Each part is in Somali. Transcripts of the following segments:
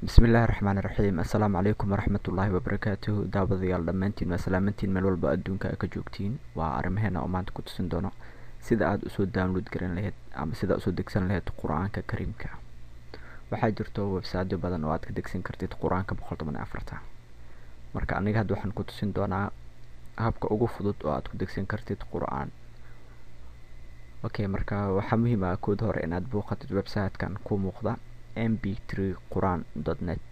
بسم الله الرحمن الرحيم. السلام عليكم ورحمة الله وبركاته. daawadayaal dhammaantiin waa salaamantiin meel walba adduunka ka joogtiin. waa arrimaheena oo maanta ku tusin doono sida aad usoo download garan lahayd ama sida usoo degsan lahayd qur-aanka kariimka. waxaa jirto website badan oo aad ka degsan kartid qur-aanka 114. marka aniga hadda waxaan ku tusin doonaa habka ugu fudud oo aad ku degsan kartid qur-aan. okay, marka waxaa muhiim ah kood hore inaad booqatid website-kan ku muuqda mp3quran.net.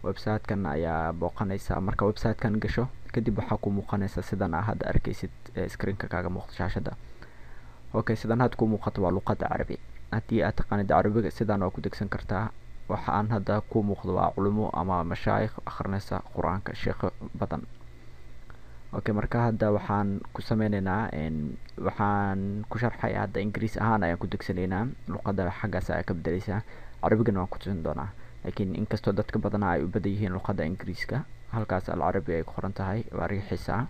website-kan ayaa booqanaysa. marka website-kan gasho kadib waxaa ku muuqanaysa sidan aad hadda arkaysid screen-ka kaaga muuqda shaashada. okay, sidan had ku muuqato waa luqadda carabi. haddii aad taqaanid carabiga sidan waa ku degsan kartaa. waxa aan hadda ku muuqdo waa culimo ama mashaayikh akhrinaysa qur-aanka, sheekh badan. okay, marka hadda waxaan ku sameynaynaa waxaan ku sharxayaa hadda ingiriis ahaan ayaan ku degsanaynaa. luqadda xaggaas ayaa ka bedelaysaa. carabigana waan ku tusin doonaa, laakiin inkastoo dadka badanaa ay u badan yihiin luqadda ingiriiska, halkaas alcarabi ay ku qoran tahay waa riixaysaa.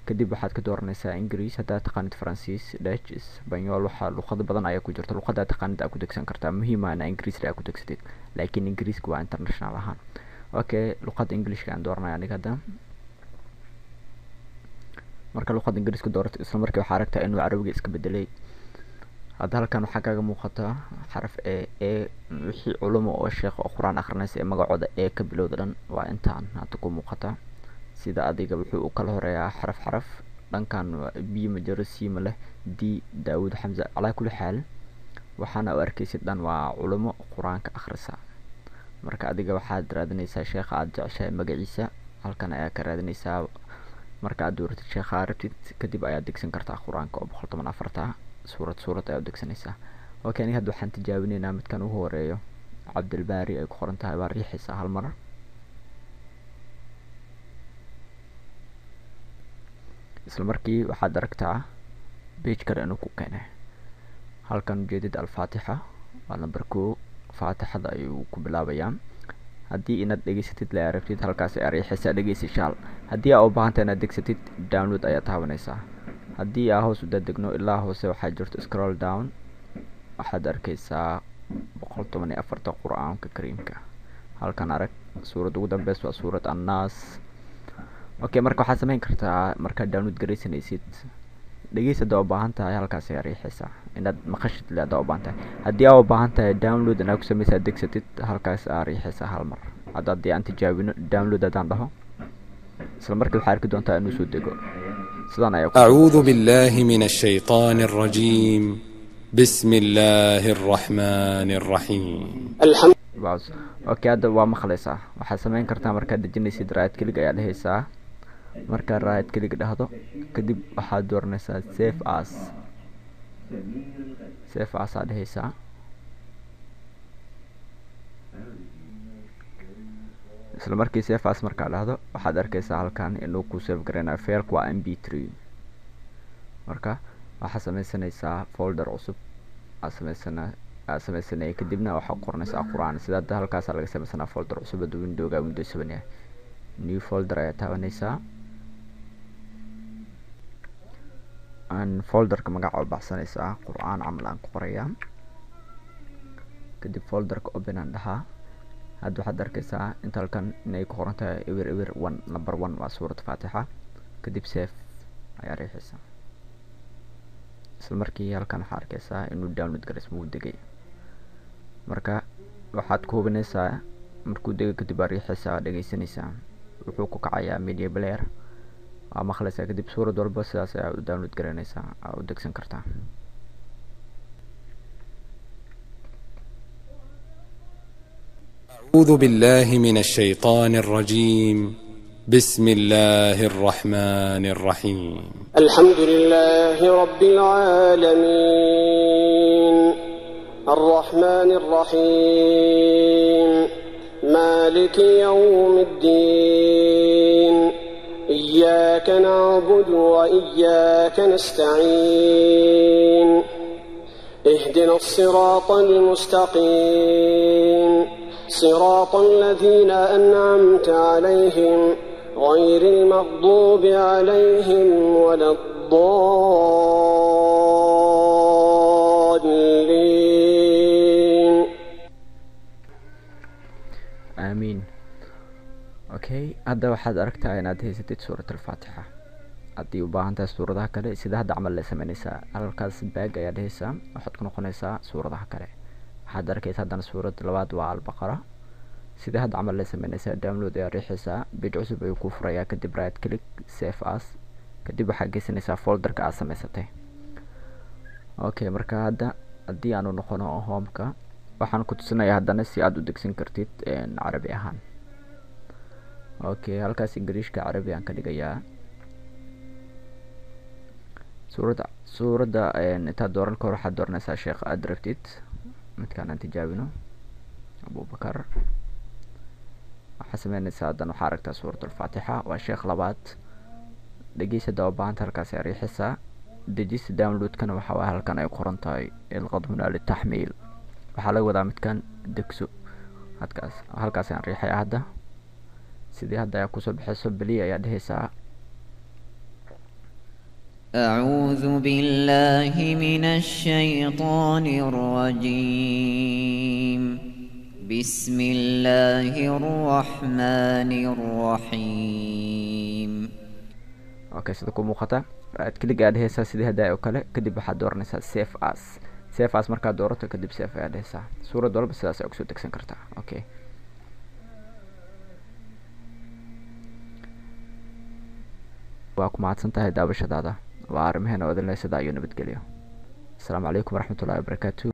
kadib waxaad ka dooranaysaa ingiriis. haddaad taqaanid faransiis, dutch, isbanyol, waxaa luqado badan ayaa ku jirta. luqadda aad taqaanid aad ku degsan kartaa. muhiim ah inaa ingiriis aad ku degsatid, laakiin ingiriiska waa international ahaan. okay, luqadda ingiliishka aan dooranaya aniga hadda. marka luqadda ingiriiska doorato isla markii waxaa aragtaa inuu carabiga iska bedelay. hadda halkan waxaa kaaga muuqata xaraf e wixii culimo oo sheekh oo qur-aan akhrinaysa ee magacooda ee ka bilowda dhan waa intaan hadda ku muuqata. sida adiga wuxuu u kala horeeyaa xaraf xaraf. dhankan b majaro siima leh, d daawud, xamza. calaa kulli xaal waxaana u arkaysid dhan waa culimo qur-aanka akhrisa. marka adiga waxaad raadinaysaa sheekha aad jeceshahay magaciisa. halkan ayaa ka raadinaysaa. marka aad dooratid sheekha aad rabtid kadib ayaad degsan kartaa qur-aanka oo 114 suurad ayaad degsanaysaa. okay, aniga hadda waxaan tijaabinaynaa midkan ugu horeeyo cabdilbaari ay ku qoran tahay. waa riixaysaa hal mar. isla markii waxaad aragtaa page kale inuu ku keenay. halkan ujeedid alfaatixa waa number 2. faatixada ayuu ku bilaabayaa. haddii inaad dhegeysatid la aragtid halkaas ay riixaysaa dhegeysi shaal. haddii aad u baahantahay inaad degsatid download ayaa taabanaysaa. haddii aad hoos u degno ilaa hoose waxaa jirto scroll down, waxaad arkaysaa 114 qur-aanka kariimka. halkan arag suuradda ugu dambeysa waa suurad annaas. okay, marka waxaad samayn kartaa markaad download garaysanaysid dhegeysi haddaa u baahan tahay halkaas ayaa riixaysaa inaad maqashid le haddaa u baahan tahay. haddii aad u baahan tahay download inaad ku samaysaa degsatid halkaas aad riixaysaa hal mar. hadda haddii aan tijaabino download haddaan dhaho isla markii waxaa arki doontaa inuu soo dego. sidaan ayaa أعوذ بالله من الشيطان الرجيم بسم الله الرحمن الرحيم okay, hadda waa maqlaysaa. waxaad samayn kartaa markaad dejinaysid right click ayaa dhehaysaa. markaad right click dhahdo kadib waxaad dooranaysaa save as aad dhehaysaa. isla markii save as markaa dhahdo waxaad arkaysaa halkan inuu ku save gareynayo failku waa mp3. marka waxaad samaysanaysaa folder cusub aad samaysanaya kadibna waxaad qoranaysaa qur-aan. sida hadda halkaas laga samaysanaa folder cusub hadda windowga windows 7 yahay. new folder ayaa taabanaysaa. folderka magaca u baxsanaysaa qur-aan camal aan ku qorayaa. kadib folderka open aan dhahaa. hadda waxaad arkaysaa inta halkan inay ku qoran tahay ewer 1 number 1 waa suurad faatixa. kadib save ayaa riixaysaa. isla markii halkan waxaad arkaysaa inuu download garaysmo uu degay. marka waxaad ku hubinaysaa markuu dego kadib aad riixaysaa dhegeysanaysaa. wuxuu ku kacayaa media player. waa maqlaysaa kadib suurad walba sidaas ayaa u download garanaysaa u degsan kartaa. أعوذ بالله من الشيطان الرجيم بسم الله الرحمن الرحيم الحمد لله رب العالمين الرحمن الرحيم مالك يوم الدين إياك نعبد وإياك نستعين اهدنا الصراط المستقيم صراط الذين أنعمت عليهم غير المغضوب عليهم ولا الضالين. aamiin. Okay, hadda waxaad aragtaa inaad haysatid suurat alfaatixa. haddii u baahan tahay suuradaha kale sida hadda camal la sameynaysaa, halkaas baag ayaa dhehaysaa, waxaad ku noqonaysaa suuradaha kale. waxaad arkaysa haddana suuradda labaad waa albaqara. sida hadda camal la sameynaysaa, download ayaa riixaysaa, page cusub ayuu kuu furayaa, kadib right click save as, kadib waxaad geysanaysaa folderka aad samaysatay. okay, marka hadda haddii aanu noqono homeka, waxaan ku tusinayaa haddana si aad u degsan kartid carabi ahaan. okay, halkaas ingiriishka carabi aan ka dhigayaa. suuradda intaad dooran kahor waxaad dooranaysaa sheekh aad rabtid. midkaan aan tijaabino abubakar. waxaa sameynaysaa haddana waxaa aragtaa suurat alfaatixa, waa sheekh labaad. dhegeysa dababaanta halkaas ayaa riixaysaa. dejista downloadkana waxaa waay halkan ay qoran tahay ilqad huna litaxmiil, waxaa laga wadaa midkan degso. halkaas ayaan riixaya hadda. sidii hadda ayaa kusoo baxayso beliya ayaa dhehaysaa. أعوذ بالله من الشيطان الرجيم. بسم الله الرحمن الرحيم. okay, sida ku muuqata right click ayaa dhehaysaa sidii hadda oo kale, kadib waxaad dooranaysaa save as. save as markaad doorato kadib save ayaa dhehaysaa. suurad walba sidaas ayaa kusoo degsan kartaa. okay, waa ku mahadsan tahay daawashadaada. waa arrimaheena odinle sidaa iyo nabadgelyo. asalaamu calaykum waraxmatullahi wabarakaatu.